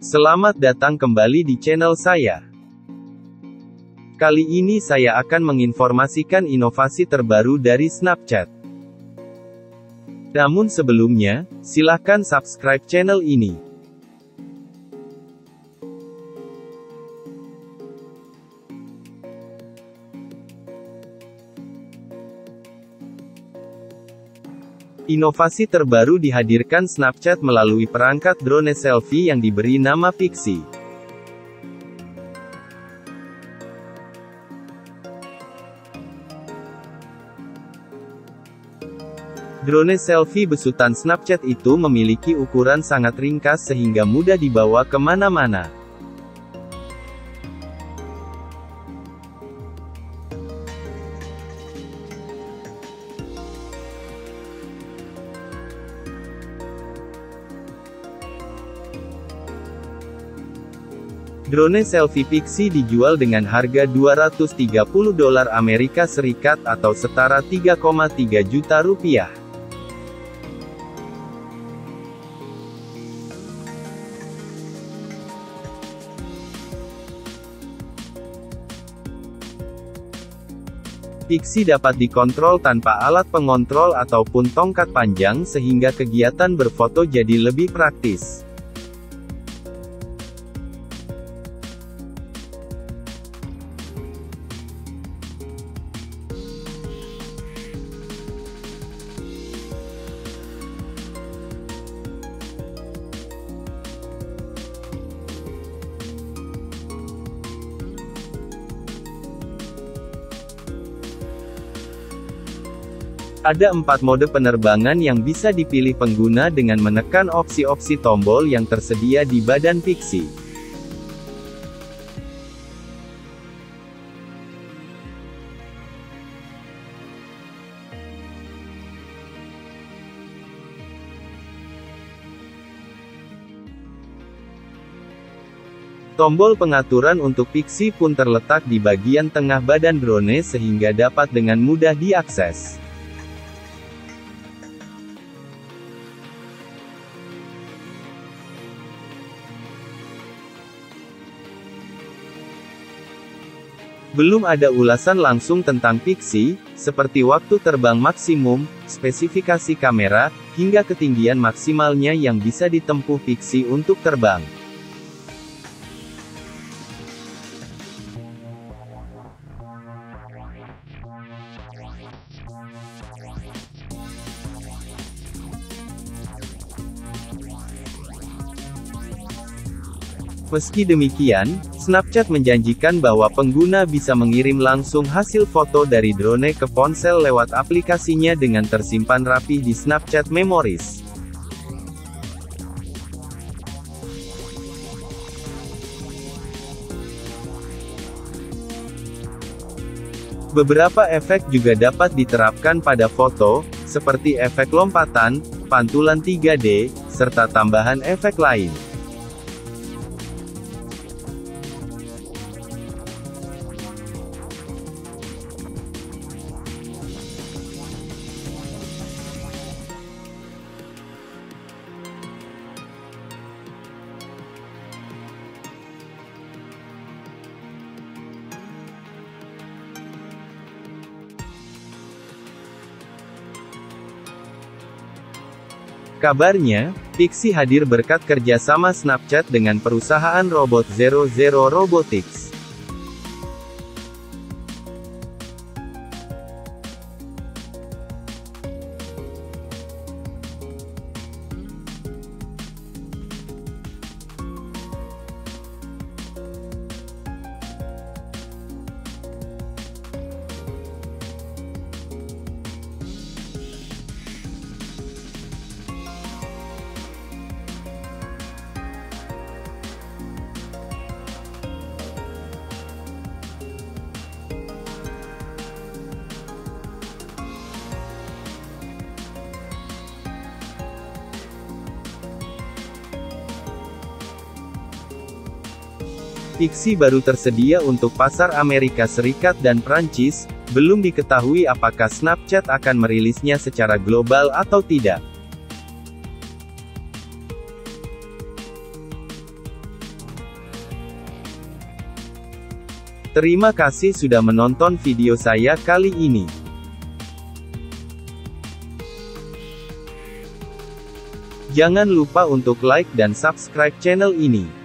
Selamat datang kembali di channel saya. Kali ini saya akan menginformasikan inovasi terbaru dari Snapchat. Namun sebelumnya, silahkan subscribe channel ini. Inovasi terbaru dihadirkan Snapchat melalui perangkat drone selfie yang diberi nama Pixie. Drone selfie besutan Snapchat itu memiliki ukuran sangat ringkas sehingga mudah dibawa kemana-mana. Drone selfie Pixie dijual dengan harga $230 Amerika Serikat atau setara 3,3 juta rupiah. Pixie dapat dikontrol tanpa alat pengontrol ataupun tongkat panjang sehingga kegiatan berfoto jadi lebih praktis. Ada 4 mode penerbangan yang bisa dipilih pengguna dengan menekan opsi-opsi tombol yang tersedia di badan Pixie. Tombol pengaturan untuk Pixie pun terletak di bagian tengah badan drone sehingga dapat dengan mudah diakses. Belum ada ulasan langsung tentang Pixie, seperti waktu terbang maksimum, spesifikasi kamera, hingga ketinggian maksimalnya yang bisa ditempuh Pixie untuk terbang. Meski demikian, Snapchat menjanjikan bahwa pengguna bisa mengirim langsung hasil foto dari drone ke ponsel lewat aplikasinya dengan tersimpan rapi di Snapchat Memories. Beberapa efek juga dapat diterapkan pada foto, seperti efek lompatan, pantulan 3D, serta tambahan efek lain. Kabarnya, Pixie hadir berkat kerjasama Snapchat dengan perusahaan robot Zero Zero Robotics. Pixie baru tersedia untuk pasar Amerika Serikat dan Prancis, belum diketahui apakah Snapchat akan merilisnya secara global atau tidak. Terima kasih sudah menonton video saya kali ini. Jangan lupa untuk like dan subscribe channel ini.